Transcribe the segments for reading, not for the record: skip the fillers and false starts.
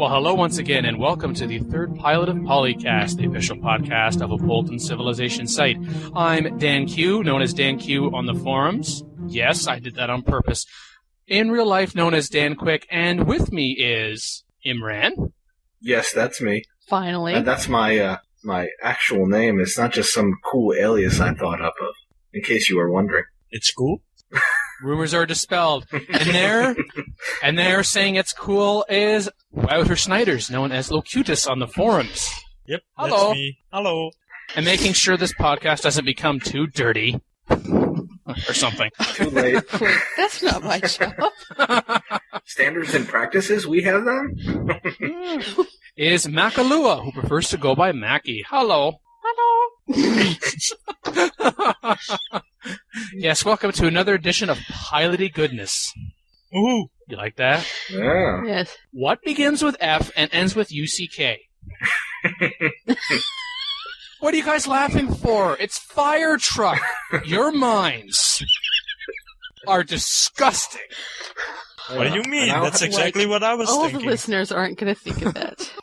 Well, hello once again, and welcome to the third pilot of PolyCast, the official podcast of a Bolton Civilization site. I'm DanQ, known as DanQ on the forums. Yes, I did that on purpose. In real life, known as Dan Quick, and with me is Imran. Yes, that's me. Finally. That's my my actual name. It's not just some cool alias I thought up of, in case you were wondering. It's cool? Rumors are dispelled. And they're saying it's cool is Wouter Snijders, known as Locutus on the forums. Yep, Hello. That's me. Hello. And making sure this podcast doesn't become too dirty. Or something. Too late. Wait, that's not my job. Standards and practices, we have them? Is Makahlua, who prefers to go by Mackie. Hello. Yes, welcome to another edition of Piloty Goodness. Ooh. You like that? Yeah. Yes. What begins with F and ends with UCK? What are you guys laughing for? It's fire truck. Your minds are disgusting. What do you mean? That's exactly what I was All thinking. the listeners aren't going to think of that.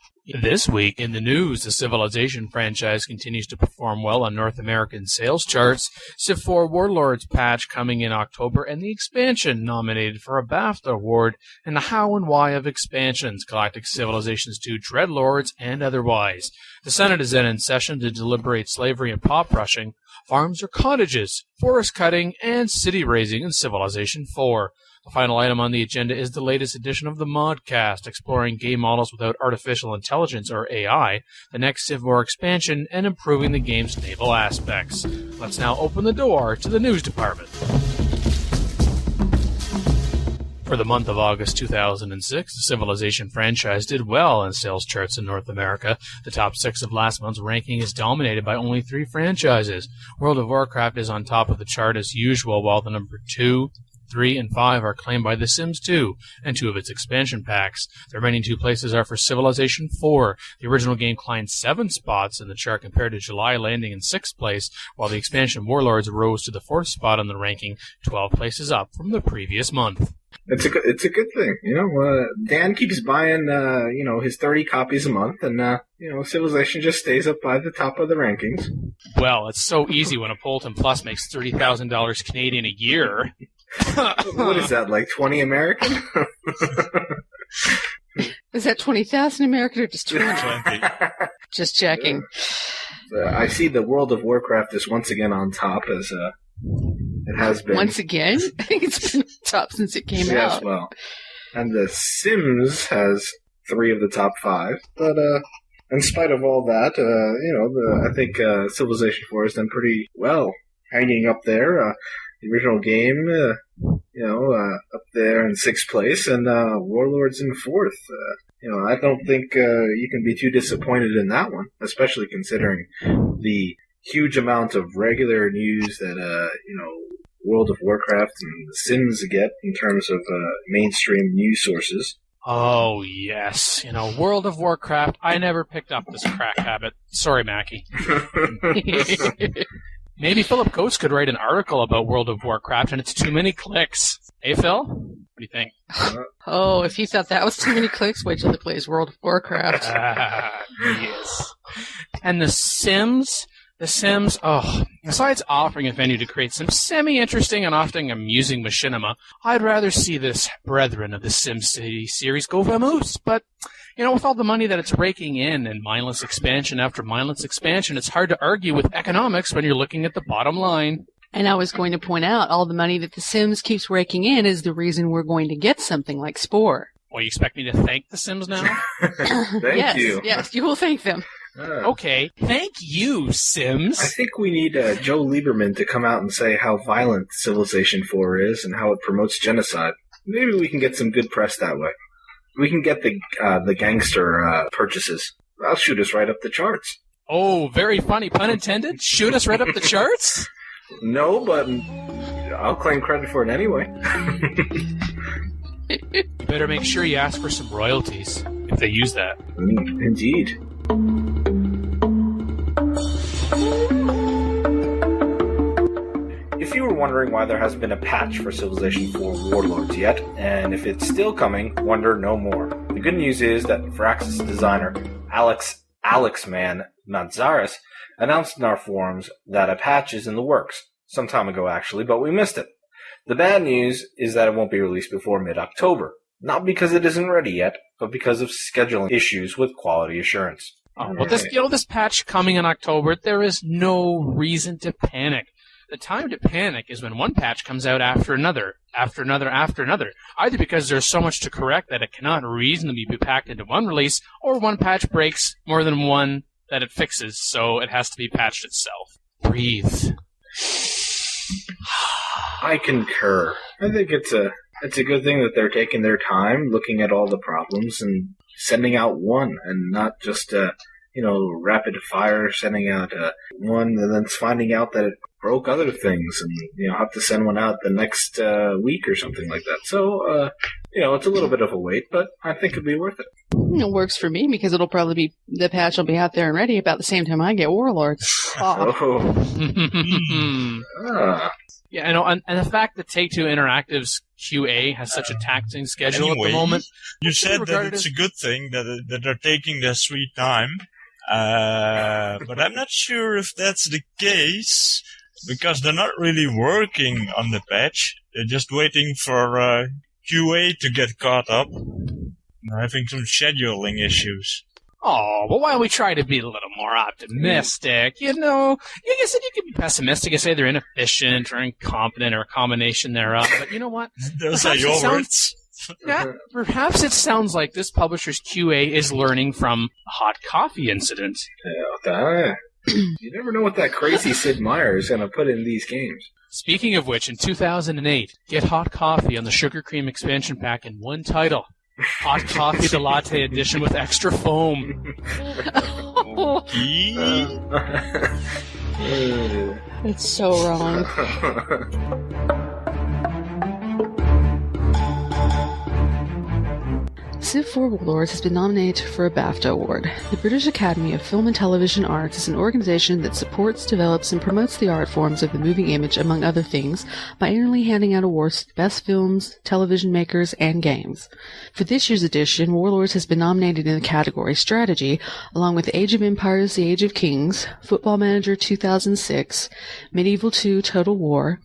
This week in the news, the Civilization franchise continues to perform well on North American sales charts. Civ 4 Warlords patch coming in October, and the expansion nominated for a BAFTA award, and the how and why of expansions, Galactic Civilizations 2 Dreadlords, and otherwise. The Senate is then in session to deliberate slavery and pop rushing, farms or cottages, forest cutting, and city raising in Civilization 4. The final item on the agenda is the latest edition of the ModCast, exploring game models without artificial intelligence or AI, the next Civ War expansion, and improving the game's naval aspects. Let's now open the door to the news department. For the month of August 2006, the Civilization franchise did well in sales charts in North America. The top 6 of last month's ranking is dominated by only 3 franchises. World of Warcraft is on top of the chart as usual, while the number 2, 3, and 5 are claimed by The Sims 2 and 2 of its expansion packs. The remaining 2 places are for Civilization 4. The original game climbed 7 spots in the chart compared to July, landing in 6th place, while the expansion Warlords rose to the 4th spot on the ranking, 12 places up from the previous month. It's a good thing, you know. Dan keeps buying, his 30 copies a month, and Civilization just stays up by the top of the rankings. Well, it's so easy when a Bolton Plus makes $30,000 Canadian a year. What is that, like 20 American? Is that 20,000 American or just 20? 20. Just checking. I see the World of Warcraft is once again on top, as it has been. Once again? I think it's been top since it came Yes, out. well. And The Sims has 3 of the top 5. But in spite of all that, I think Civilization 4 has done pretty well, hanging up there. The original game, up there in 6th place, and Warlords in 4th. I don't think you can be too disappointed in that one, especially considering the huge amount of regular news that, World of Warcraft and The Sims get in terms of mainstream news sources. Oh, yes. World of Warcraft, I never picked up this crack habit. Sorry, Mackie. Maybe Philip Coates could write an article about World of Warcraft, and it's too many clicks. Hey, Phil? What do you think? Oh, if you thought that was too many clicks, wait till he plays World of Warcraft. Yes. And The Sims, besides offering a venue to create some semi-interesting and often amusing machinima, I'd rather see this brethren of the SimCity series go vamoose, but with all the money that it's raking in and mindless expansion after mindless expansion, it's hard to argue with economics when you're looking at the bottom line. And I was going to point out, all the money that The Sims keeps raking in is the reason we're going to get something like Spore. Well, you expect me to thank The Sims now? Thank you. Yes, you will thank them. Okay, thank you, Sims. I think we need Joe Lieberman to come out and say how violent Civilization 4 is and how it promotes genocide. Maybe we can get some good press that way. We can get the gangster purchases. That'll shoot us right up the charts. Oh, very funny pun intended. Shoot us right up the charts? No, but I'll claim credit for it anyway. You better make sure you ask for some royalties if they use that. Indeed. If you were wondering why there hasn't been a patch for Civilization 4 Warlords yet, and if it's still coming, wonder no more. The good news is that Firaxis designer Alexman Manzares announced in our forums that a patch is in the works, some time ago actually, but we missed it. The bad news is that it won't be released before mid-October. Not because it isn't ready yet, but because of scheduling issues with quality assurance. Well, this patch coming in October, there is no reason to panic. The time to panic is when one patch comes out after another, either because there's so much to correct that it cannot reasonably be packed into one release, or one patch breaks more than one that it fixes, so it has to be patched itself. Breathe. I concur. I think it's a good thing that they're taking their time, looking at all the problems, and sending out one, and not just rapid fire sending out one, and then finding out that it broke other things, and have to send one out the next week or something like that. So it's a little bit of a wait, but I think it'd be worth it. It works for me because it'll probably be the patch will be out there and ready about the same time I get Warlords. Yeah, I know, and the fact that Take-Two Interactive's QA has such a taxing schedule at the moment. You said that it's a good thing that they're taking their sweet time, but I'm not sure if that's the case, because they're not really working on the patch. They're just waiting for QA to get caught up. They're having some scheduling issues. Oh, well, why don't we try to be a little more optimistic? You said you could be pessimistic and say they're inefficient or incompetent or a combination thereof, but you know what? Those are your words. Yeah, perhaps it sounds like this publisher's QA is learning from a hot coffee incident. You never know what that crazy Sid Meier is going to put in these games. Speaking of which, in 2008, get hot coffee on the Sugar Cream expansion pack in one title. Hot Coffee the Latte Edition with extra foam. It's so wrong. Civ 4 Warlords has been nominated for a BAFTA award. The British Academy of Film and Television Arts is an organization that supports, develops, and promotes the art forms of the moving image, among other things, by annually handing out awards to the best films, television makers, and games. For this year's edition, Warlords has been nominated in the category Strategy, along with Age of Empires, The Age of Kings, Football Manager 2006, Medieval 2 Total War,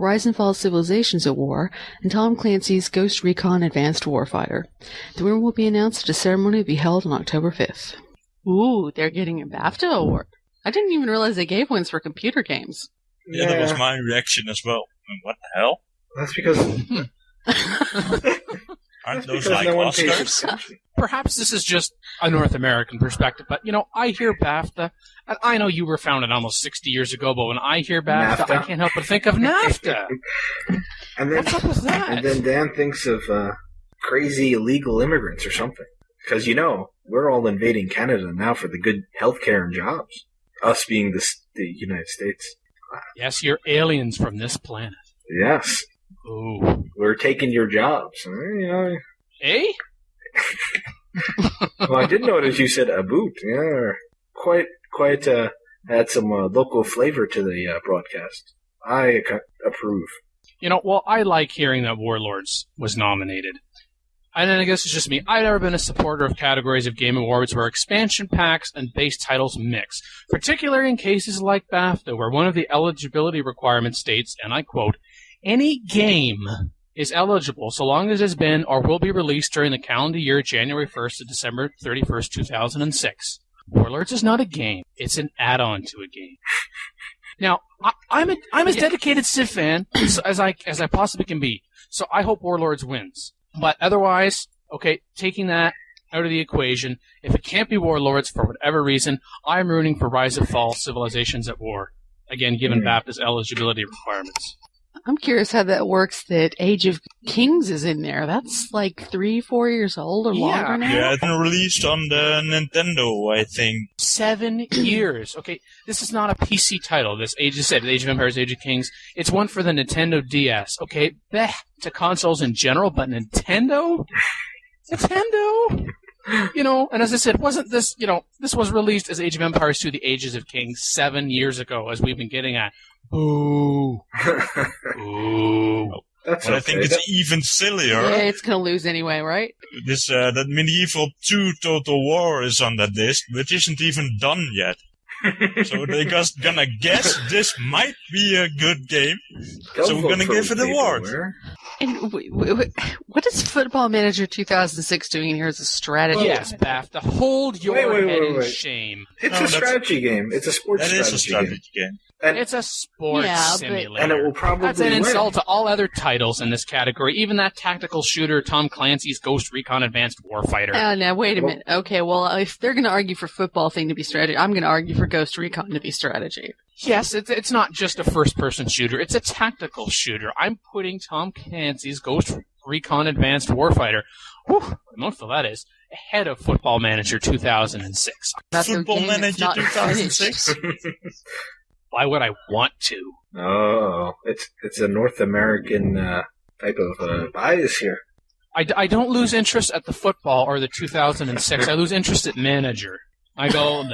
Rise and Fall Civilizations at War, and Tom Clancy's Ghost Recon Advanced Warfighter. The winner will be announced at a ceremony to be held on October 5th. Ooh, they're getting a BAFTA award. I didn't even realize they gave ones for computer games. Yeah, that was my reaction as well. What the hell? That's because... Aren't those like Oscars? Perhaps this is just a North American perspective, but, I hear BAFTA, and I know you were founded almost 60 years ago, but when I hear BAFTA, I can't help but think of NAFTA. What's up with that? And then Dan thinks of crazy illegal immigrants or something. Because, we're all invading Canada now for the good healthcare and jobs. Us being the United States. Yes, you're aliens from this planet. Yes. Ooh. We're taking your jobs. Eh? Well, I did notice you said a boot. Yeah, quite had some local flavor to the broadcast. I approve. Well, I like hearing that Warlords was nominated. And then I guess it's just me. I've never been a supporter of categories of Game Awards where expansion packs and base titles mix, particularly in cases like BAFTA, where one of the eligibility requirements states, and I quote, "Any game is eligible so long as it has been or will be released during the calendar year January 1st to December 31st, 2006. Warlords is not a game. It's an add-on to a game. Now, I'm as dedicated Civ fan as I possibly can be, so I hope Warlords wins. But otherwise, okay, taking that out of the equation, if it can't be Warlords for whatever reason, I'm rooting for Rise and Fall Civilizations at War. Again, given BAFTA's eligibility requirements. I'm curious how that works that Age of Kings is in there. That's like 3-4 years old or longer now. Yeah, it's been released on the Nintendo, I think. 7 years. Okay, this is not a PC title. This Age of Empires, Age of Kings. It's one for the Nintendo DS. Okay, to consoles in general, but Nintendo? And as I said, wasn't this, this was released as Age of Empires 2, the Ages of Kings 7 years ago, as we've been getting at. Boo. Boo. That's but I think it's even sillier. Yeah, it's going to lose anyway, right? This that Medieval 2 Total War is on that list, which isn't even done yet. So they're just gonna guess this might be a good game. So we're gonna give it an award. And what is Football Manager 2006 doing here as a strategy? Yes, BAFTA, hold your head in shame. It's a strategy game. It's a sports strategy game. That is a strategy game. And it's a sports simulator. And it will probably That's an insult to all other titles in this category, even that tactical shooter Tom Clancy's Ghost Recon Advanced Warfighter. Now, wait a minute. Okay, well, if they're going to argue for football thing to be strategy, I'm going to argue for Ghost Recon to be strategy. Yes, it's not just a first-person shooter. It's a tactical shooter. I'm putting Tom Clancy's Ghost Recon Advanced Warfighter, most of that is, ahead of Football Manager 2006. Football Manager 2006? Why would I want to? Oh, it's a North American type of bias here. I don't lose interest at the football or the 2006. I lose interest at Manager. I go,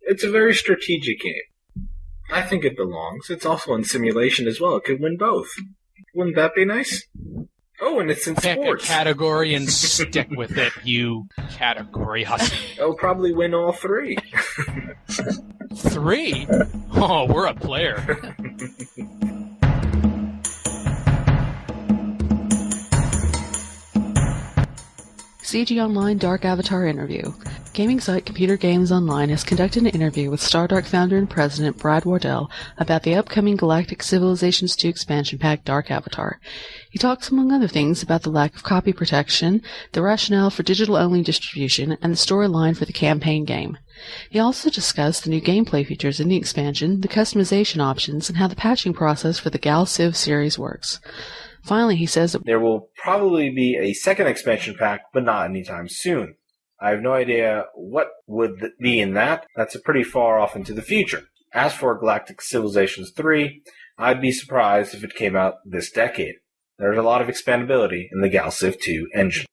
It's a very strategic game. I think it belongs. It's also in simulation as well. It could win both. Wouldn't that be nice? Oh, and it's in Pick sports. a category and stick with it, you category hussy. It'll probably win all three. 3? Oh, we're a player. CG Online Dark Avatar interview. Gaming site Computer Games Online has conducted an interview with Stardark founder and president Brad Wardell about the upcoming Galactic Civilizations 2 expansion pack Dark Avatar. He talks, among other things, about the lack of copy protection, the rationale for digital-only distribution, and the storyline for the campaign game. He also discussed the new gameplay features in the expansion, the customization options, and how the patching process for the Gal Civ series works. Finally, he says that there will probably be a second expansion pack, but not anytime soon. I have no idea what would be in that. That's pretty far off into the future. As for Galactic Civilizations 3, I'd be surprised if it came out this decade. There's a lot of expandability in the Gal Civ 2 engine.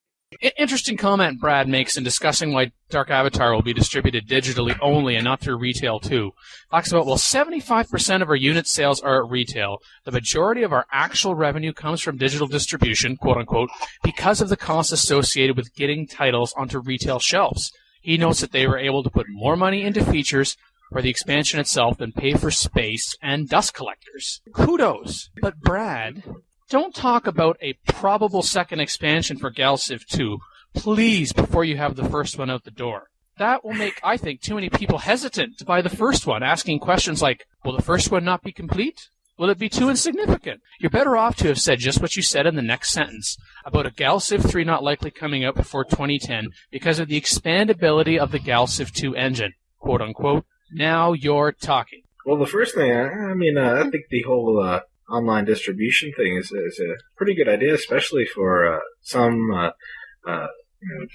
Interesting comment Brad makes in discussing why Dark Avatar will be distributed digitally only and not through retail too. Talks about, 75% of our unit sales are at retail. The majority of our actual revenue comes from digital distribution, quote unquote, because of the costs associated with getting titles onto retail shelves. He notes that they were able to put more money into features for the expansion itself than pay for space and dust collectors. Kudos. But Brad, don't talk about a probable second expansion for Gal Civ 2, please, before you have the first one out the door. That will make, I think, too many people hesitant to buy the first one, asking questions like, will the first one not be complete? Will it be too insignificant? You're better off to have said just what you said in the next sentence, about a Gal Civ 3 not likely coming out before 2010 because of the expandability of the Gal Civ 2 engine, quote unquote. Now you're talking. Well, the first thing, I think the whole online distribution thing is a pretty good idea, especially for some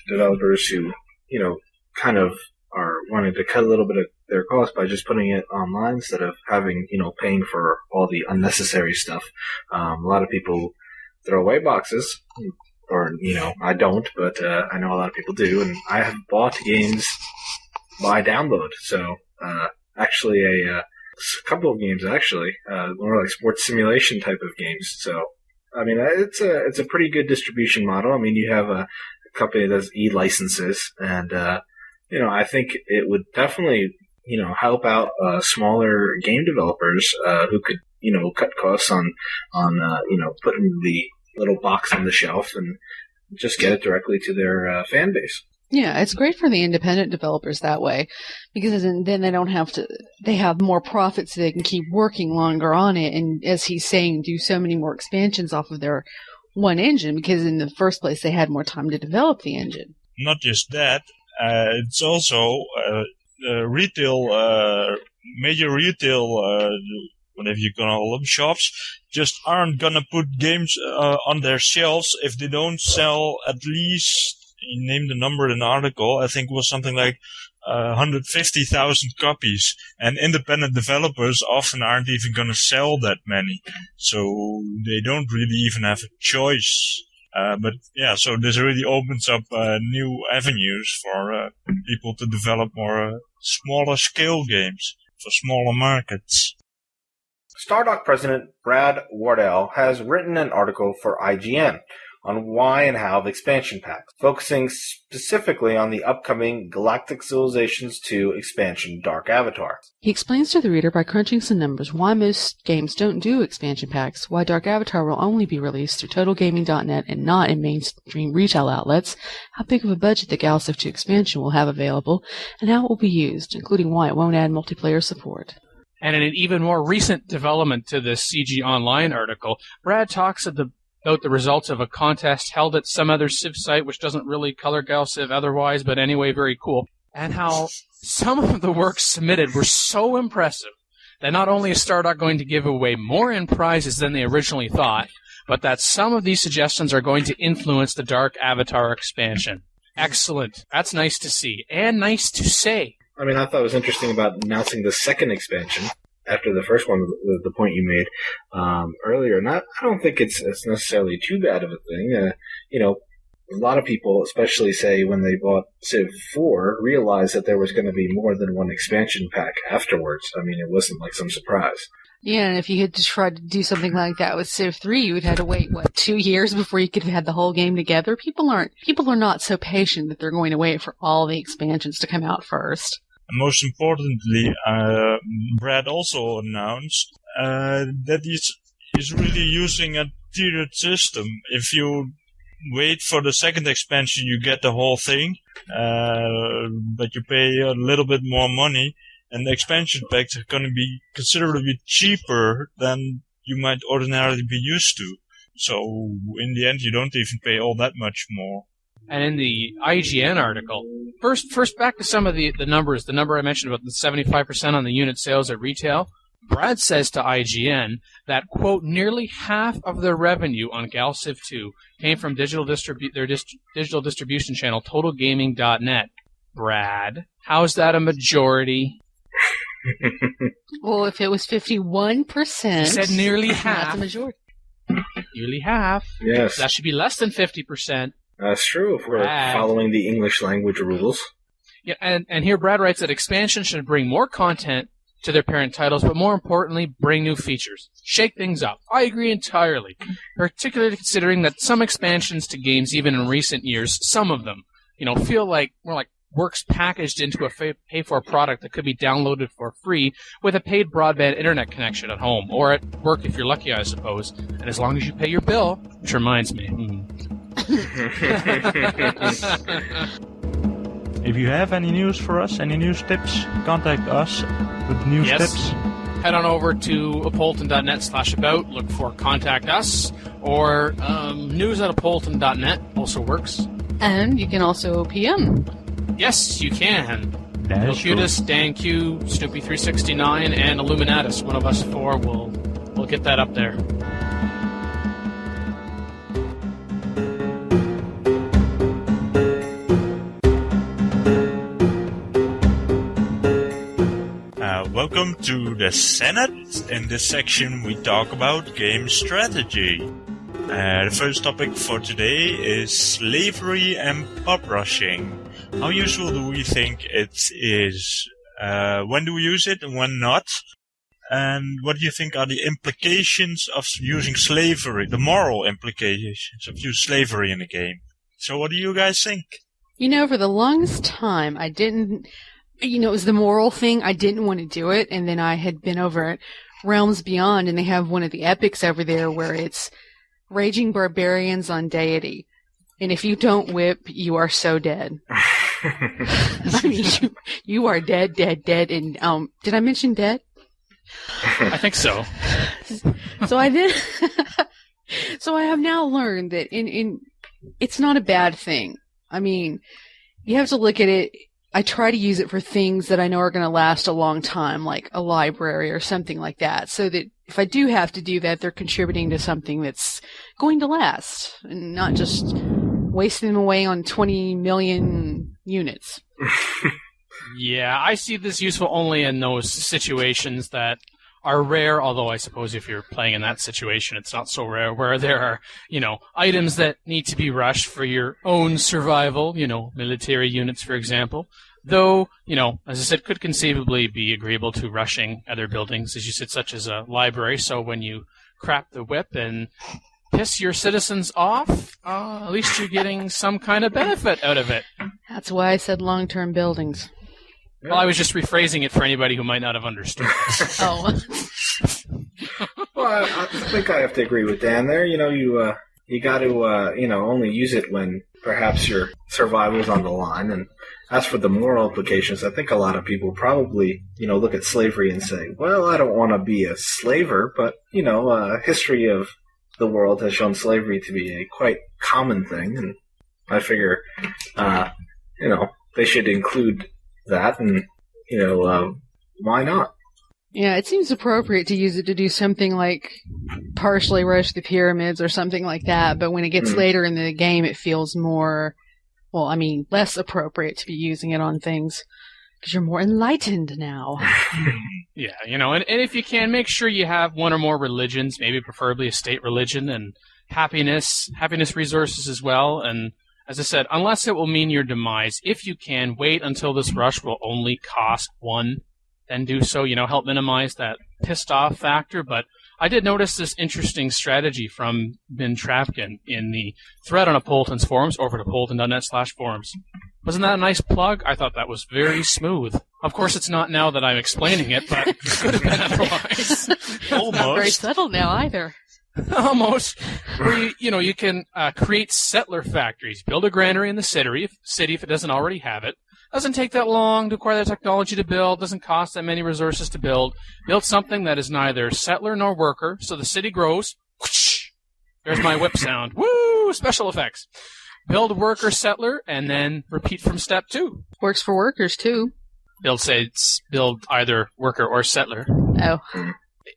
developers who, kind of are wanting to cut a little bit of their costs by just putting it online instead of having, paying for all the unnecessary stuff. A lot of people throw away boxes, or, I don't, but I know a lot of people do, and I have bought games by download. So, actually a couple of games, more like sports simulation type of games. So, it's a pretty good distribution model. You have a company that does e-licenses, and, I think it would definitely, help out smaller game developers who could, cut costs on putting the little box on the shelf and just get it directly to their fan base. Yeah, it's great for the independent developers that way, because then they don't have to, they have more profits so they can keep working longer on it, and as he's saying, do so many more expansions off of their one engine, because in the first place they had more time to develop the engine. Not just that, it's also retail, major retail whatever you call them, shops, just aren't gonna put games on their shelves if they don't sell at least, you named the number in the article, I think it was something like 150,000 copies. And independent developers often aren't even gonna sell that many. So they don't really even have a choice. But yeah, so this really opens up new avenues for people to develop more smaller scale games for smaller markets. Stardock president Brad Wardell has written an article for IGN on why and how of expansion packs, focusing specifically on the upcoming Galactic Civilizations 2 expansion Dark Avatar. He explains to the reader by crunching some numbers why most games don't do expansion packs, why Dark Avatar will only be released through TotalGaming.net and not in mainstream retail outlets, how big of a budget the Galciv 2 expansion will have available, and how it will be used, including why it won't add multiplayer support. And in an even more recent development to the CG Online article, Brad talks about the results of a contest held at some other Civ site, which doesn't really color Galciv otherwise, but anyway, very cool. And how some of the works submitted were so impressive that not only is Stardock going to give away more in prizes than they originally thought, but that some of these suggestions are going to influence the Dark Avatar expansion. Excellent. That's nice to see. And nice to say. I mean, I thought it was interesting about announcing the second expansion after the first one, the point you made earlier. I don't think it's necessarily too bad of a thing. A lot of people, especially say when they bought Civ 4, realized that there was going to be more than one expansion pack afterwards. I mean, it wasn't like some surprise. Yeah, and if you had to try to do something like that with Civ 3, you would have to wait, 2 years before you could have had the whole game together? People are not so patient that they're going to wait for all the expansions to come out first. Most importantly, Brad also announced that he's really using a tiered system. If you wait for the second expansion, you get the whole thing, but you pay a little bit more money, and the expansion packs are going to be considerably cheaper than you might ordinarily be used to. So in the end, you don't even pay all that much more. And in the IGN article, first back to some of the numbers. The number I mentioned about the 75% on the unit sales at retail. Brad says to IGN that, quote, nearly half of their revenue on Galciv 2 came from digital distribution channel TotalGaming.net. Brad, how's that a majority? Well, if it was 51%... He said nearly half. That's a majority. Nearly half. Yes. That should be less than 50%. That's true, if we're following the English language rules. Yeah, and here Brad writes that expansion should bring more content to their parent titles, but more importantly, bring new features. Shake things up. I agree entirely, particularly considering that some expansions to games, even in recent years, some of them, feel like more like works packaged into a pay-for product that could be downloaded for free with a paid broadband internet connection at home, or at work if you're lucky, I suppose. And as long as you pay your bill, which reminds me... If you have any news for us, any news tips, contact us with news tips. Head on over to apolton.net/about, look for Contact Us, or news@apolton.net also works. And you can also PM. Yes, you can. Locutus, DanQ, Snoopy369, and Illuminatus. One of us four will get that up there. Welcome to the Senate. In this section, we talk about game strategy. The first topic for today is slavery and pub rushing. How useful do we think it is? When do we use it and when not? And what do you think are the implications of using slavery, the moral implications of using slavery in a game? So what do you guys think? For the longest time, I didn't... it was the moral thing. I didn't want to do it. And then I had been over at Realms Beyond, and they have one of the epics over there where it's Raging Barbarians on Deity. And if you don't whip, you are so dead. I mean, you are dead. And, did I mention dead? I think so. So I did. So I have now learned that it's not a bad thing. I mean, you have to look at it. I try to use it for things that I know are going to last a long time, like a library or something like that, so that if I do have to do that, they're contributing to something that's going to last, and not just wasting them away on 20 million units. Yeah, I see this useful only in those situations that are rare, although I suppose if you're playing in that situation, it's not so rare, where there are, items that need to be rushed for your own survival, military units, for example. Though, as I said, could conceivably be agreeable to rushing other buildings, as you said, such as a library, so when you crap the whip and piss your citizens off, at least you're getting some kind of benefit out of it. That's why I said long-term buildings. Well, I was just rephrasing it for anybody who might not have understood. Oh. Well, I think I have to agree with Dan there. You got to, only use it when perhaps your survival's on the line. And as for the moral implications, I think a lot of people probably, look at slavery and say, well, I don't want to be a slaver, but, history of the world has shown slavery to be a quite common thing. And I figure, they should include that, and why not? Yeah, it seems appropriate to use it to do something like partially rush the pyramids or something like that, but when it gets later in the game, it feels more, less appropriate to be using it on things, because you're more enlightened now. Yeah, and if you can, make sure you have one or more religions, maybe preferably a state religion, and happiness resources as well, and as I said, unless it will mean your demise, if you can, wait until this rush will only cost 1, then do so, help minimize that pissed off factor. But I did notice this interesting strategy from Ben Trapkin in the thread on Polton's forums, over to polton.net/forums. Wasn't that a nice plug? I thought that was very smooth. Of course, it's not now that I'm explaining it, but it could have been otherwise. Almost. Not very subtle now either. Almost. Where you can create settler factories, build a granary in the city if it doesn't already have it. Doesn't take that long to acquire the technology to build, doesn't cost that many resources to build. Build something that is neither settler nor worker, so the city grows. Whoosh! There's my whip sound. Woo! Special effects. Build worker settler, and then repeat from step 2. Works for workers, too. Build either worker or settler. Oh.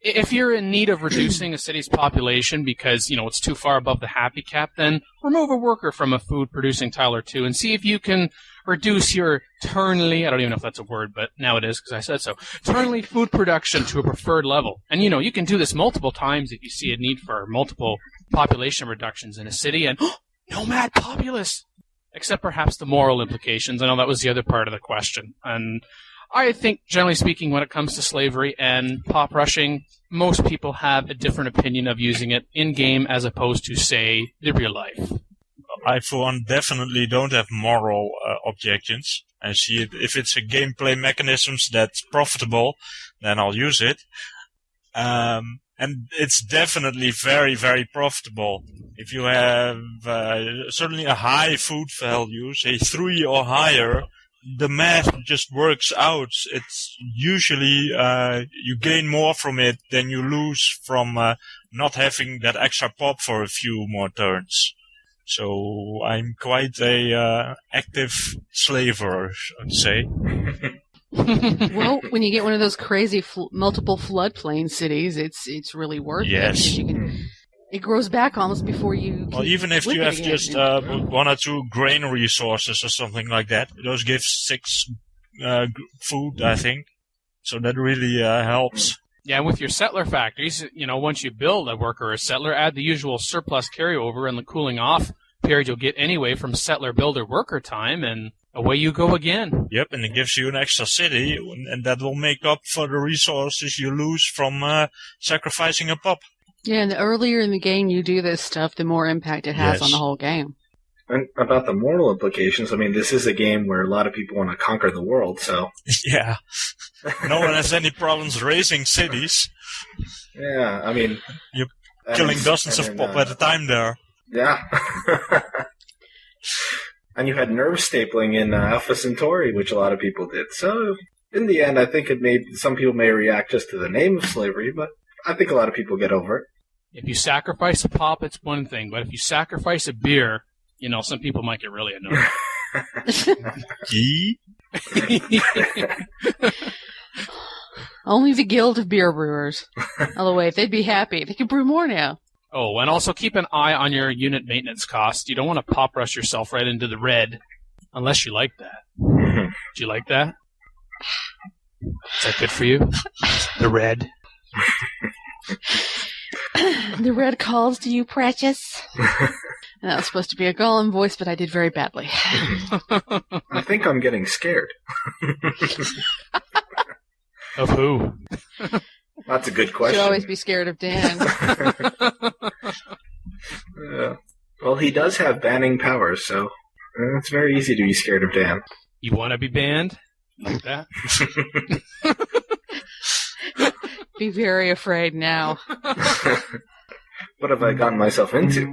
If you're in need of reducing a city's population because, it's too far above the happy cap, then remove a worker from a food-producing tile or 2 and see if you can reduce your ternally, I don't even know if that's a word, but now it is because I said so, ternally food production to a preferred level. And, you can do this multiple times if you see a need for multiple population reductions in a city, and nomad populace! Except perhaps the moral implications. I know that was the other part of the question. And I think, generally speaking, when it comes to slavery and pop rushing, most people have a different opinion of using it in-game as opposed to, say, the real life. I, for one, definitely don't have moral objections. I see it. If it's a gameplay mechanisms that's profitable, then I'll use it. And it's definitely very, very profitable. If you have certainly a high food value, say 3 or higher, the math just works out. It's usually you gain more from it than you lose from not having that extra pop for a few more turns. So I'm quite a active slaver, I'd say. Well, when you get one of those crazy multiple floodplain cities, it's really worth yes. it. It grows back almost before you. Well, even if you have just 1 or 2 grain resources or something like that, those give 6 food, I think. So that really helps. Yeah, and with your settler factories, once you build a worker or a settler, add the usual surplus carryover and the cooling off period you'll get anyway from settler builder worker time, and away you go again. Yep, and it gives you an extra city, and that will make up for the resources you lose from sacrificing a pup. Yeah, and the earlier in the game you do this stuff, the more impact it has on the whole game. And about the moral implications, this is a game where a lot of people want to conquer the world, so... Yeah. No one has any problems raising cities. Yeah, You're killing dozens of pop at a time there. Yeah. And you had nerve stapling in Alpha Centauri, which a lot of people did. So, in the end, I think some people may react just to the name of slavery, but I think a lot of people get over it. If you sacrifice a pop, it's one thing, but if you sacrifice a beer, some people might get really annoyed. Key? Only the Guild of Beer Brewers. Although wait, they'd be happy. They could brew more now. Oh, and also keep an eye on your unit maintenance costs. You don't want to pop rush yourself right into the red, unless you like that. Do you like that? Is that good for you? The red? The red calls to you, precious. And that was supposed to be a Gollum voice, but I did very badly. I think I'm getting scared. Of who? That's a good question. Should always be scared of Dan. Well, he does have banning powers, so it's very easy to be scared of Dan. You want to be banned? Like that? Be very afraid now. What have I gotten myself into?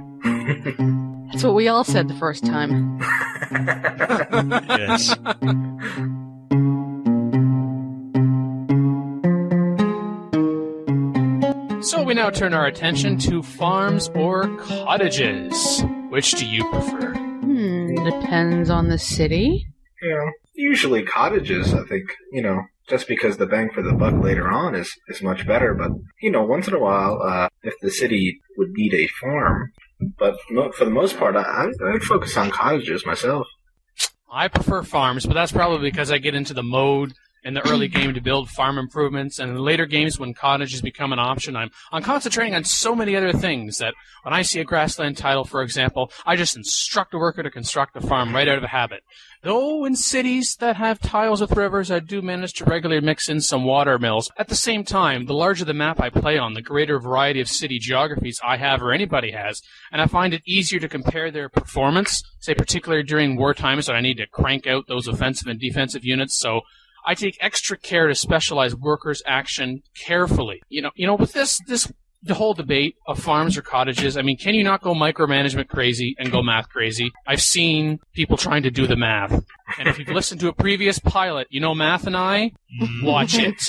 That's what we all said the first time. Yes. So we now turn our attention to farms or cottages. Which do you prefer? Depends on the city. Usually cottages, I think, just because the bang for the buck later on is much better. But, once in a while, if the city would need a farm. But for the most part, I'd focus on cottages myself. I prefer farms, but that's probably because I get into the mode in the early game to build farm improvements, and in later games when cottages become an option, I'm concentrating on so many other things that when I see a grassland title, for example, I just instruct a worker to construct a farm right out of habit. Though in cities that have tiles with rivers, I do manage to regularly mix in some water mills. At the same time, the larger the map I play on, the greater variety of city geographies I have or anybody has, and I find it easier to compare their performance, say particularly during war times when I need to crank out those offensive and defensive units, so I take extra care to specialize workers' action carefully. With the whole debate of farms or cottages, I mean, can you not go micromanagement crazy and go math crazy? I've seen people trying to do the math. And if you've listened to a previous pilot, Math and I, watch it.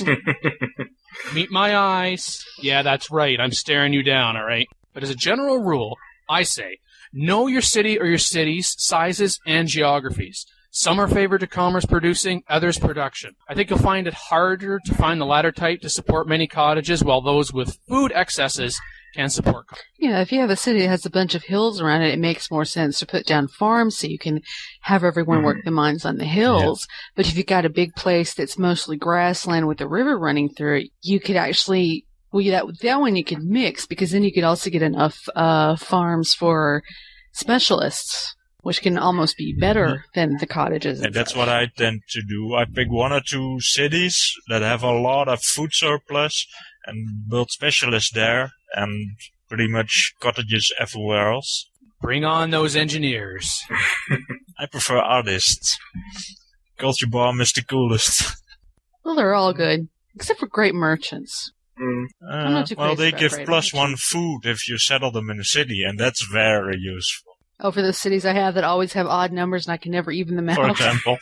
Meet my eyes. Yeah, that's right. I'm staring you down, all right? But as a general rule, I say, know your city or your cities, sizes, and geographies. Some are favored to commerce producing, others production. I think you'll find it harder to find the latter type to support many cottages, while those with food excesses can support. Yeah, if you have a city that has a bunch of hills around it, it makes more sense to put down farms so you can have everyone work the mines on the hills. Yeah. But if you've got a big place that's mostly grassland with a river running through it, you could actually, that one you could mix, because then you could also get enough farms for specialists, which can almost be better than the cottages. And that's what I tend to do. I pick one or two cities that have a lot of food surplus and build specialists there, and pretty much cottages everywhere else. Bring on those engineers. I prefer artists. Culture Bomb is the coolest. Well, they're all good, except for great merchants. I'm not too crazy they about give great +1 merchants. food if you settle them in a city, and that's very useful. Oh, for the cities I have that always have odd numbers and I can never even them out. For example.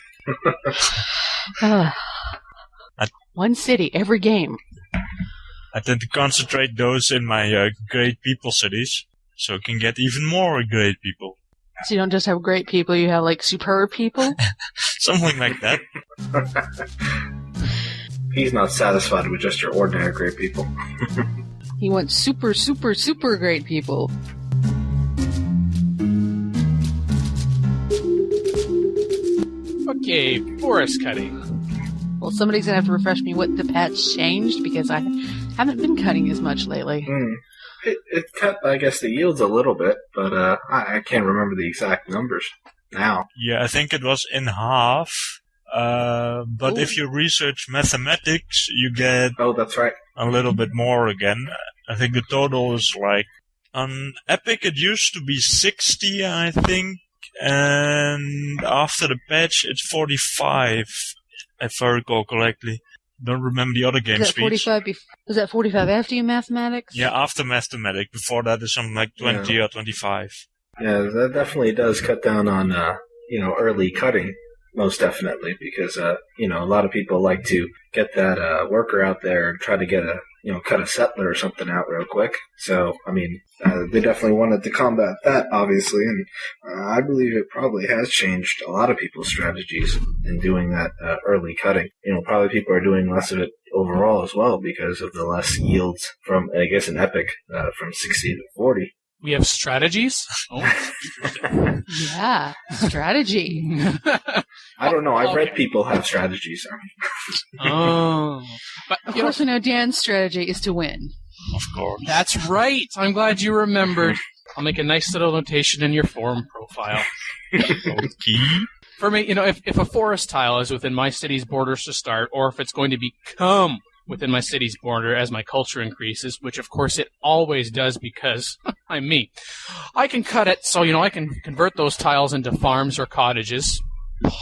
One city, every game. I tend to concentrate those in my great people cities, so I can get even more great people. So you don't just have great people, you have like superb people? Something like that. He's not satisfied with just your ordinary great people. He wants super, super, super great people. Okay, forest cutting. Well, somebody's going to have to refresh me what the patch changed, because I haven't been cutting as much lately. It cut, I guess, the yields a little bit, but I can't remember the exact numbers now. Yeah, I think it was in half. But if you research mathematics, you get that's right, a little bit more again. I think the total is like, on Epic it used to be 60, I think, and after the patch it's 45, if I recall correctly. Don't remember the other game speeds. Was that 45 after you mathematics? Yeah, after mathematics. Before that is something like 20 or 25. Yeah, that definitely does cut down on early cutting. Most definitely, because a lot of people like to get that worker out there and try to get a cut a settler or something out real quick. So, I mean, they definitely wanted to combat that, obviously, and I believe it probably has changed a lot of people's strategies in doing that early cutting. Probably people are doing less of it overall as well because of the less yields from, I guess, an epic from 60 to 40. We have strategies? Oh. Yeah, strategy. I don't know. I've read people have strategies. Oh. But, Of course, we know Dan's strategy is to win. Of course. That's right. I'm glad you remembered. I'll make a nice little notation in your forum profile. Okay. For me, if a forest tile is within my city's borders to start, or if it's going to become within my city's border as my culture increases, which of course it always does because I'm me, I can cut it so, I can convert those tiles into farms or cottages,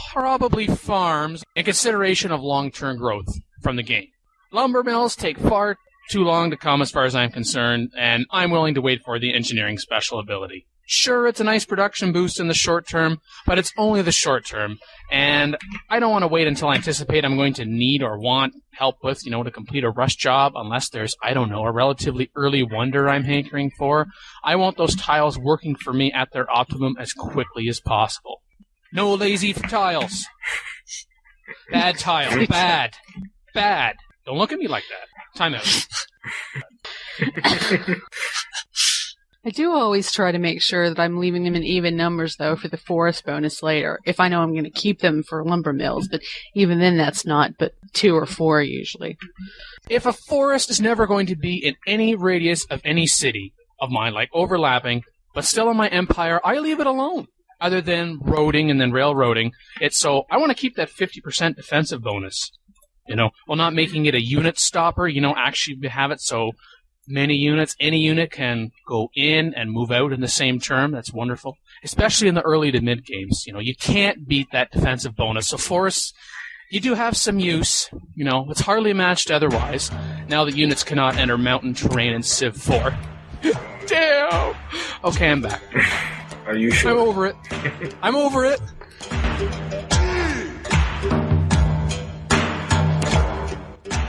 probably farms, in consideration of long-term growth from the game. Lumber mills take far too long to come as far as I'm concerned, and I'm willing to wait for the engineering special ability. Sure, it's a nice production boost in the short term, but it's only the short term, and I don't want to wait until I anticipate I'm going to need or want help with, to complete a rush job, unless there's, a relatively early wonder I'm hankering for. I want those tiles working for me at their optimum as quickly as possible. No lazy tiles. Bad tile. Bad. Bad. Don't look at me like that. Time out. I do always try to make sure that I'm leaving them in even numbers, though, for the forest bonus later, if I know I'm going to keep them for lumber mills, but even then that's not but 2 or 4 usually. If a forest is never going to be in any radius of any city of mine, like overlapping, but still in my empire, I leave it alone, other than roading and then railroading it. So I want to keep that 50% defensive bonus, while not making it a unit stopper, actually have it so many units, any unit can go in and move out in the same term. That's wonderful, especially in the early to mid games. You can't beat that defensive bonus. So forests, you do have some use. It's hardly matched otherwise. Now that units cannot enter mountain terrain in Civ 4. Damn. Okay, I'm back. Are you sure? I'm over it. I'm over it.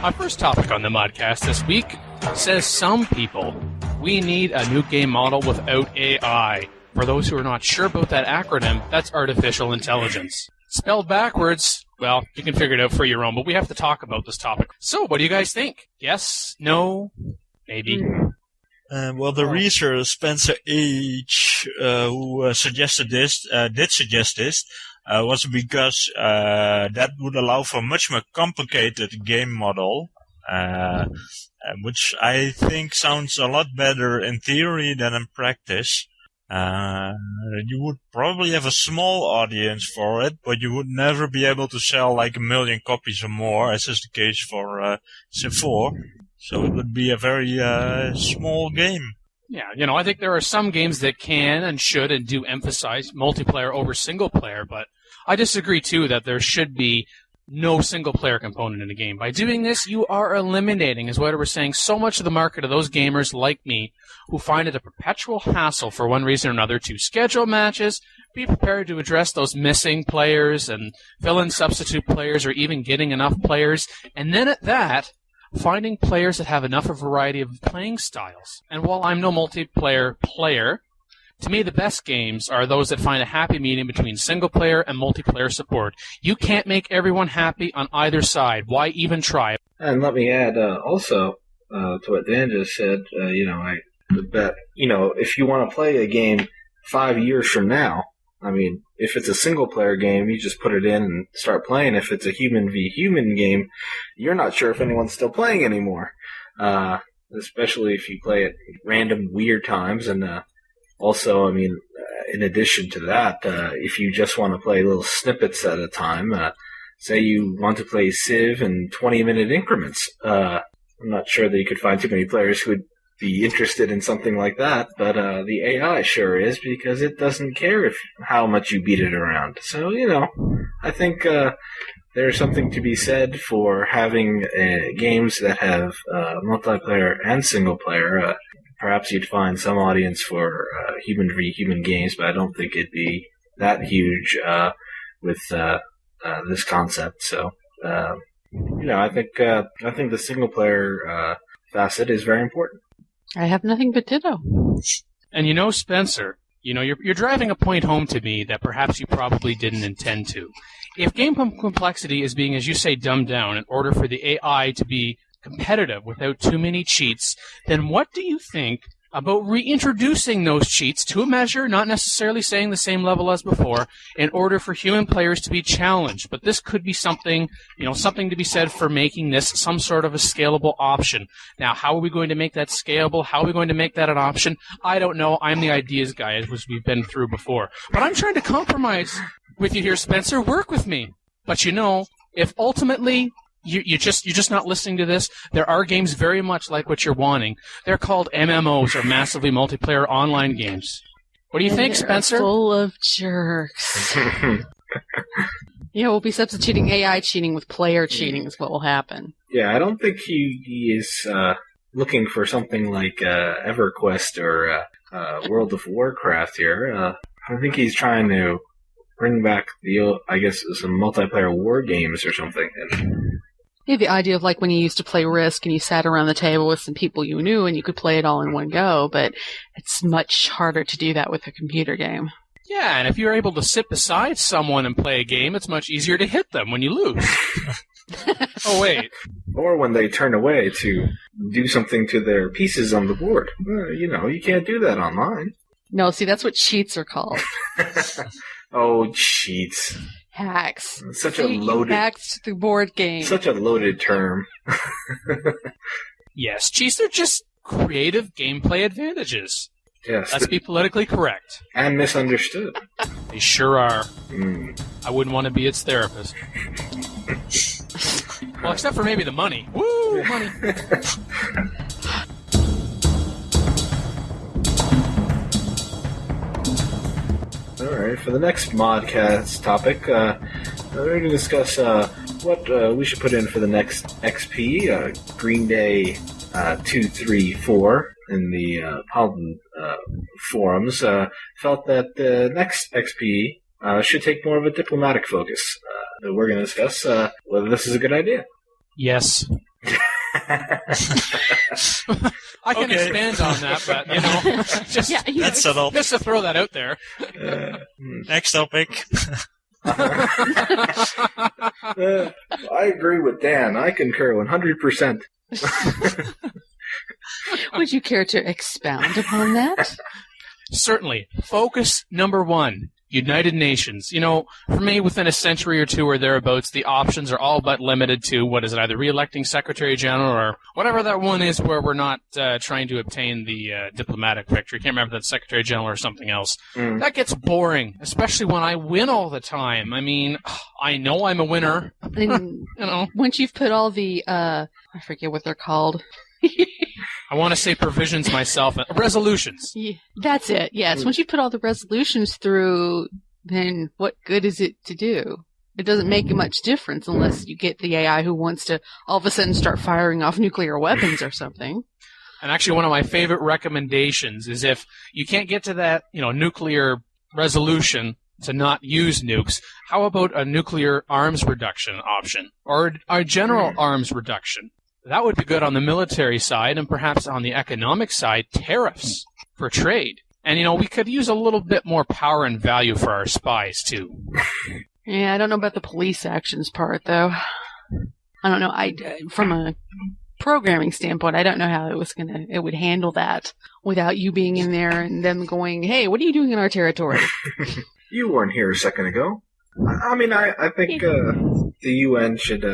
Our first topic on the ModCast this week says some people, we need a new game model without AI. For those who are not sure about that acronym, that's artificial intelligence. Spelled backwards, well, you can figure it out for your own, but we have to talk about this topic. So, what do you guys think? Yes? No? Maybe? The researcher Spencer H., who suggested this, did suggest this, was because that would allow for a much more complicated game model, which I think sounds a lot better in theory than in practice. You would probably have a small audience for it, but you would never be able to sell like 1 million copies or more, as is the case for Civ 4. So it would be a very small game. Yeah, I think there are some games that can and should and do emphasize multiplayer over single player, but I disagree too that there should be no single player component in the game. By doing this, you are eliminating, as Wouter was saying, so much of the market of those gamers like me who find it a perpetual hassle for one reason or another to schedule matches, be prepared to address those missing players and fill in substitute players or even getting enough players, and then at that, finding players that have enough of a variety of playing styles. And while I'm no multiplayer player, to me the best games are those that find a happy medium between single player and multiplayer support. You can't make everyone happy on either side. Why even try? And let me add also to what Dan just said, I bet, if you want to play a game 5 years from now, if it's a single-player game, you just put it in and start playing. If it's a human v. human game, you're not sure if anyone's still playing anymore, especially if you play at random, weird times. And also, in addition to that, if you just want to play little snippets at a time, say you want to play Civ in 20-minute increments, I'm not sure that you could find too many players who would be interested in something like that, but the AI sure is, because it doesn't care how much you beat it around. So, I think there's something to be said for having games that have multiplayer and single player. Perhaps you'd find some audience for human v. human games, but I don't think it'd be that huge with this concept. So, I think the single player facet is very important. I have nothing but ditto. And Spencer, you're driving a point home to me that perhaps you probably didn't intend to. If game complexity is being, as you say, dumbed down in order for the AI to be competitive without too many cheats, then what do you think about reintroducing those cheats to a measure, not necessarily saying the same level as before, in order for human players to be challenged? But this could be something to be said for making this some sort of a scalable option. Now, how are we going to make that scalable? How are we going to make that an option? I don't know. I'm the ideas guy, as we've been through before. But I'm trying to compromise with you here, Spencer. Work with me. But if ultimately you're just not listening to this, there are games very much like what you're wanting. They're called MMOs, or massively multiplayer online games. What do you think, Spencer? Full of jerks. We'll be substituting AI cheating with player cheating is what will happen. Yeah, I don't think he is looking for something like EverQuest or World of Warcraft here. I think he's trying to bring back some multiplayer war games or something. Yeah, the idea of like when you used to play Risk and you sat around the table with some people you knew and you could play it all in one go, but it's much harder to do that with a computer game. Yeah, and if you're able to sit beside someone and play a game, it's much easier to hit them when you lose. Oh, wait. Or when they turn away to do something to their pieces on the board. You can't do that online. No, see, that's what cheats are called. Oh, cheats. Hacks. Such a loaded... Hacks the board game. Such a loaded term. Yes, cheats are just creative gameplay advantages. Yes. Let's be politically correct. And misunderstood. They sure are. I wouldn't want to be its therapist. Well, except for maybe the money. Woo, money. All right, for the next ModCast topic, we're going to discuss what we should put in for the next XP. Green Day 234 in the Paladin forums felt that the next XP should take more of a diplomatic focus. We're going to discuss whether this is a good idea. Yes. I can expand on that, but that's settled. Just to throw that out there. Next topic. I agree with Dan. I concur 100%. Would you care to expound upon that? Certainly. Focus number 1. United Nations. For me, within a century or two or thereabouts, the options are all but limited to, either re-electing Secretary General or whatever that one is where we're not trying to obtain the diplomatic victory. Can't remember if that's Secretary General or something else. That gets boring, especially when I win all the time. I mean, I know I'm a winner. Once you've put all the, I forget what they're called. I want to say provisions myself. Resolutions. Yeah, that's it, yes. Once you put all the resolutions through, then what good is it to do? It doesn't make much difference unless you get the AI who wants to all of a sudden start firing off nuclear weapons or something. And actually one of my favorite recommendations is if you can't get to that, nuclear resolution to not use nukes, how about a nuclear arms reduction option? Or a general arms reduction? That would be good on the military side, and perhaps on the economic side, tariffs for trade. And, we could use a little bit more power and value for our spies, too. Yeah, I don't know about the police actions part, though. I don't know. From a programming standpoint, I don't know how it would handle that without you being in there and them going, hey, what are you doing in our territory? You weren't here a second ago. I mean, I think the UN should...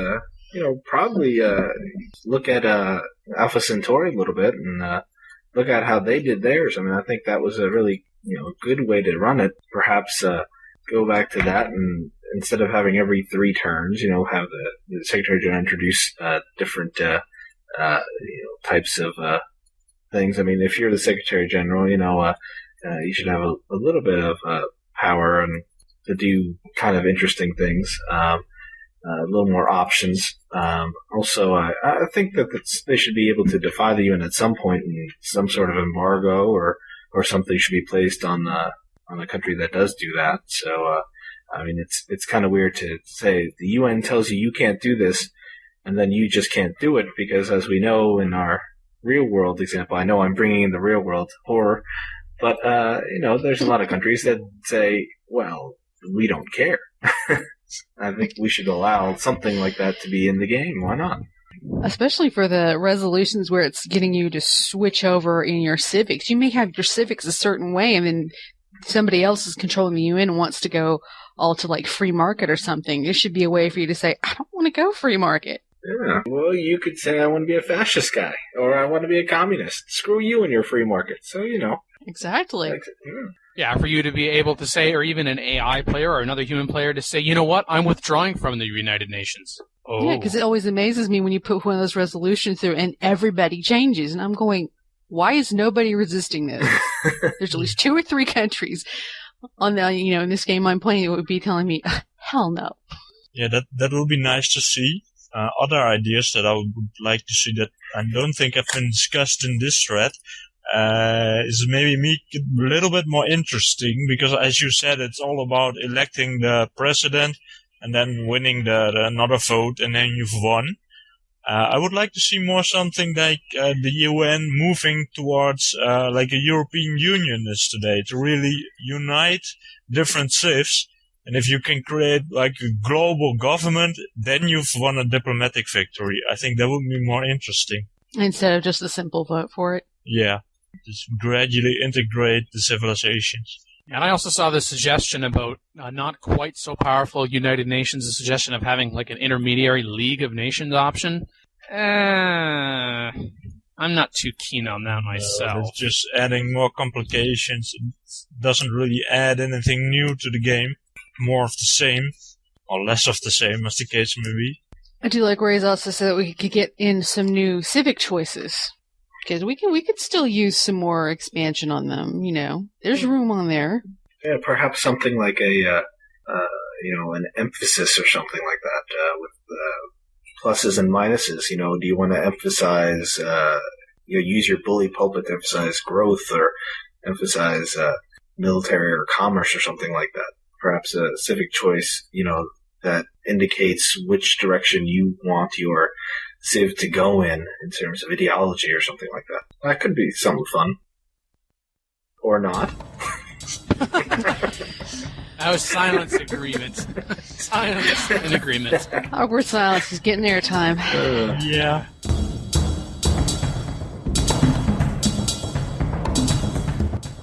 probably look at Alpha Centauri a little bit and look at how they did theirs. I mean, I think that was a really good way to run it. Perhaps go back to that, and instead of having every 3 turns, have the Secretary General introduce different types of things. I mean, if you're the Secretary General, you should have a little bit of power and to do kind of interesting things. A little more options. Also, I think that they should be able to defy the UN at some point, and some sort of embargo or something should be placed on the country that does do that. So, I mean, it's kind of weird to say the UN tells you can't do this, and then you just can't do it because, as we know in our real-world example. I know I'm bringing in the real-world horror, but, there's a lot of countries that say, well, we don't care. I think we should allow something like that to be in the game. Why not? Especially for the resolutions where it's getting you to switch over in your civics. You may have your civics a certain way, and then somebody else is controlling the UN and wants to go all to like free market or something. There should be a way for you to say, I don't want to go free market. Yeah. Well, you could say I want to be a fascist guy, or I want to be a communist. Screw you and your free market. So, Exactly. Yeah, for you to be able to say, or even an AI player or another human player to say, you know what, I'm withdrawing from the United Nations. Oh. Yeah, because it always amazes me when you put one of those resolutions through and everybody changes. And I'm going, why is nobody resisting this? There's at least 2 or 3 countries on the, in this game I'm playing that would be telling me, hell no. Yeah, that would be nice to see. Other ideas that I would like to see that I don't think have been discussed in this thread is maybe make it a little bit more interesting, because as you said, it's all about electing the president and then winning the another vote, and then you've won. I would like to see more something like the UN moving towards like a European Union is today, to really unite different civs. And if you can create like a global government, then you've won a diplomatic victory. I think that would be more interesting. Instead of just a simple vote for it. Yeah, just gradually integrate the civilizations. And I also saw the suggestion about not quite so powerful United Nations, the suggestion of having like an intermediary League of Nations option. I'm not too keen on that myself. It's just adding more complications. It doesn't really add anything new to the game. More of the same, or less of the same, as the case may be. I do like where he's also said that we could get in some new civic choices. Because we could still use some more expansion on them, There's room on there. Yeah, perhaps something like an emphasis or something like that, with pluses and minuses. Do you want to emphasize, use your bully pulpit to emphasize growth, or emphasize military or commerce or something like that? Perhaps a civic choice, that indicates which direction you want your civ to go in terms of ideology or something like that. That could be something fun. Or not. That was silence agreement. Silence and agreement. Awkward silence is getting airtime. Yeah.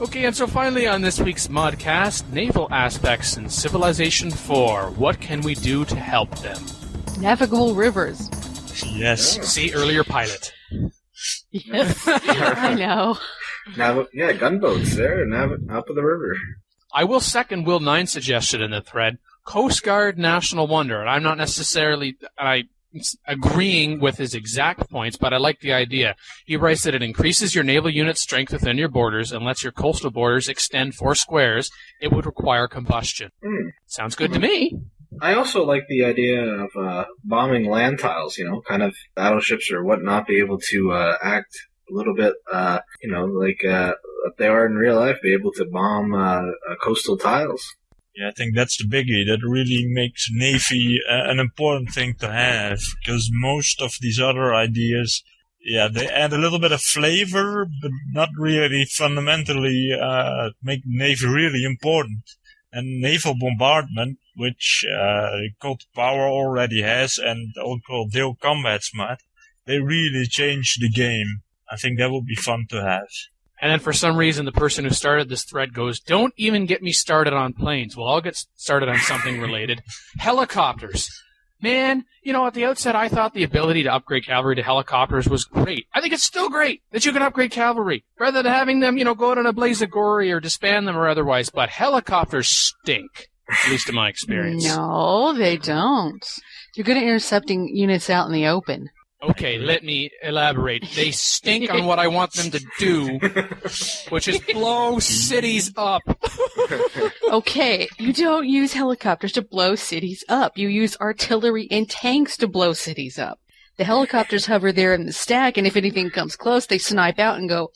Okay, and so finally on this week's ModCast, naval aspects in Civilization 4. What can we do to help them? Navigable rivers. Yes. See earlier pilot. Yes, I know. Gunboats there, up of the river. I will second Will 9's suggestion in the thread. Coast Guard National Wonder. And I'm not necessarily agreeing with his exact points, but I like the idea. He writes that it increases your naval unit's strength within your borders and lets your coastal borders extend 4 squares. It would require combustion. Sounds good to me. I also like the idea of bombing land tiles, kind of battleships or whatnot, be able to act a little bit, like they are in real life, be able to bomb coastal tiles. Yeah, I think that's the biggie. That really makes Navy an important thing to have, because most of these other ideas, they add a little bit of flavor, but not really fundamentally make Navy really important. And naval bombardment, which Cold Power already has, and also Dale Combat Smart, they really change the game. I think that would be fun to have. And then for some reason, the person who started this thread goes, don't even get me started on planes. Well, I'll get started on something related. Helicopters. Man, at the outset, I thought the ability to upgrade cavalry to helicopters was great. I think it's still great that you can upgrade cavalry, rather than having them, go out on a blaze of glory or disband them or otherwise. But helicopters stink, at least in my experience. No, they don't. You're good at intercepting units out in the open. Okay, let me elaborate. They stink on what I want them to do, which is blow cities up. Okay, you don't use helicopters to blow cities up. You use artillery and tanks to blow cities up. The helicopters hover there in the stack, and if anything comes close, they snipe out and go,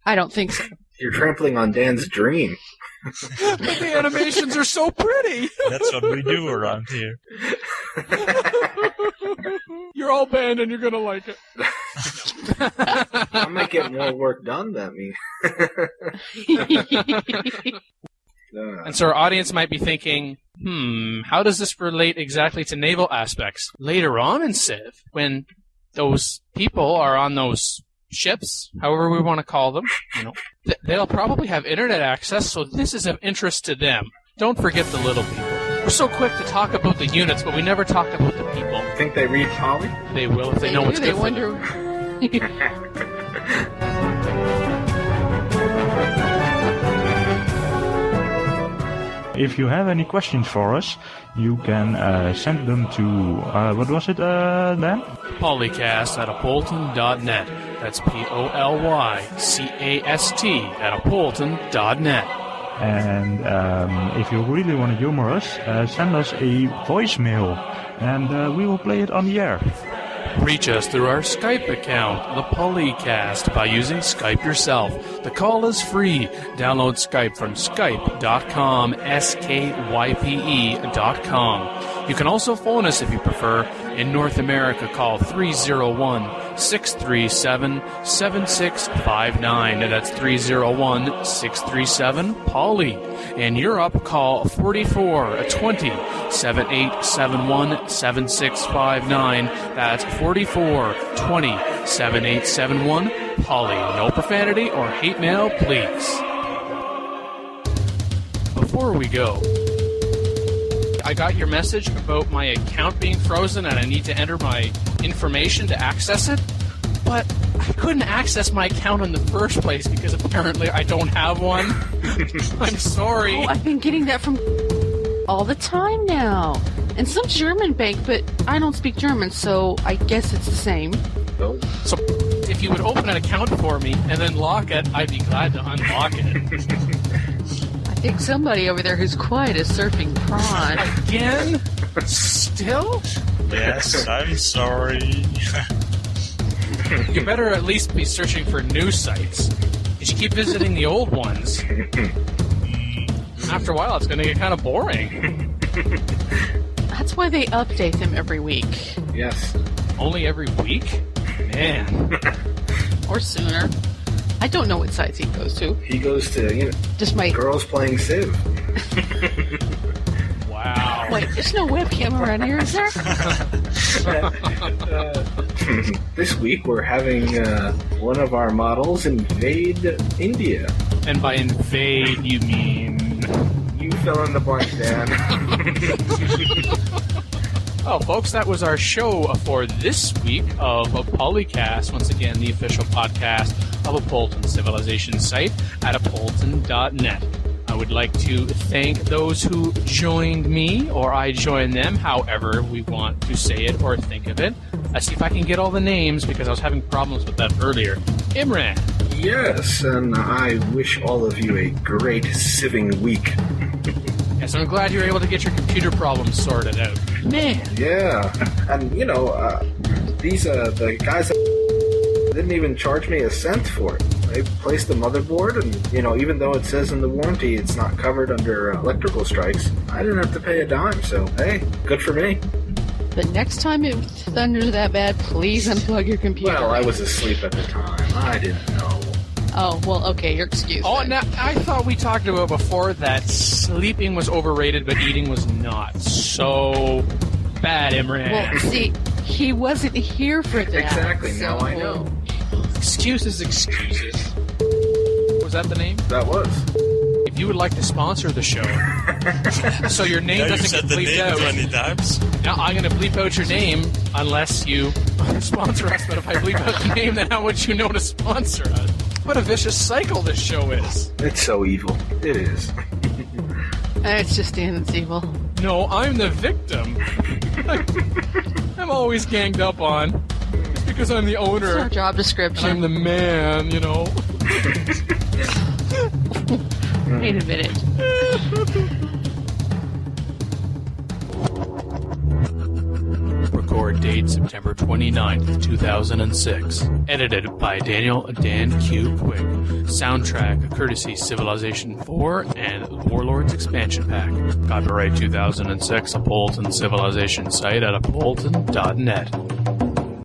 I don't think so. You're trampling on Dan's dream. But the animations are so pretty. That's what we do around here. You're all banned and you're going to like it. I might get more work done than me. And so our audience might be thinking, how does this relate exactly to naval aspects? Later on in Civ, when those people are on those ships, however we want to call them, they'll probably have internet access, so this is of interest to them. Don't forget the little people. We're so quick to talk about the units, but we never talk about the people. Think they read Poly? They will if they know what's good for them. If you have any questions for us, you can send them to, what was it, Dan? PolyCast@apolton.net. That's PolyCast@apolton.net. And if you really want to humor us, send us a voicemail, and we will play it on the air. Reach us through our Skype account, the PolyCast, by using Skype yourself. The call is free. Download Skype from skype.com, SKYPE.com. You can also phone us if you prefer. In North America, call 301-637-7659. That's 301-637-POLY. In Europe, call 44-20-7871-7659. That's 44-20-7871-POLY. No profanity or hate mail, please. Before we go, I got your message about my account being frozen and I need to enter my information to access it, but I couldn't access my account in the first place because apparently I don't have one. I'm sorry. Oh, I've been getting that from all the time now. And some German bank, but I don't speak German, so I guess it's the same. No. So if you would open an account for me and then lock it, I'd be glad to unlock it. I think somebody over there who's quiet is surfing prawn. Again? Still? Yes, I'm sorry. You better at least be searching for new sites. Because you keep visiting the old ones. After a while, it's going to get kind of boring. That's why they update them every week. Yes. Only every week? Man. Or sooner. I don't know what sites he goes to. He goes to, Just my... girls playing Civ. Wow. Wait, there's no webcam around here, is there? This week we're having one of our models invade India. And by invade, you mean... You fill in the blank, Dan. Oh, folks, that was our show for this week of PolyCast. Once again, the official podcast of Apolton Civilization site at apolton.net. I would like to thank those who joined me, or I joined them, however we want to say it or think of it. Let's see if I can get all the names, because I was having problems with that earlier. Imran. Yes, and I wish all of you a great civing week. Yes, I'm glad you were able to get your computer problems sorted out. Man. Yeah, and these the guys didn't even charge me a cent for it. They placed the motherboard, and even though it says in the warranty it's not covered under electrical strikes, I didn't have to pay a dime. So hey, good for me. But next time it thunders that bad, please unplug your computer. Well, I was asleep at the time. I didn't know. Oh, well, okay, you're excused. Oh, then. now, I thought we talked about before that sleeping was overrated, but eating was not. So bad, Imran. Well, see, he wasn't here for that. Exactly, so... now I know. Excuses. Was that the name? That was. If you would like to sponsor the show, so your name You doesn't said get the bleeped name out. 20 times. Now I'm going to bleep out your name unless you sponsor us. But if I bleep out the name, then how would you know to sponsor us? What a vicious cycle this show is. It's so evil. It is. It's just Dan that's evil. No, I'm the victim. I'm always ganged up on. It's because I'm the It's owner. our job And I'm description. the man, Wait a minute. Record date September 29th, 2006. Edited by DanQ Quick. Soundtrack courtesy Civilization 4 and Warlords Expansion Pack. Copyright 2006, a Bolton Civilization site at bolton.net.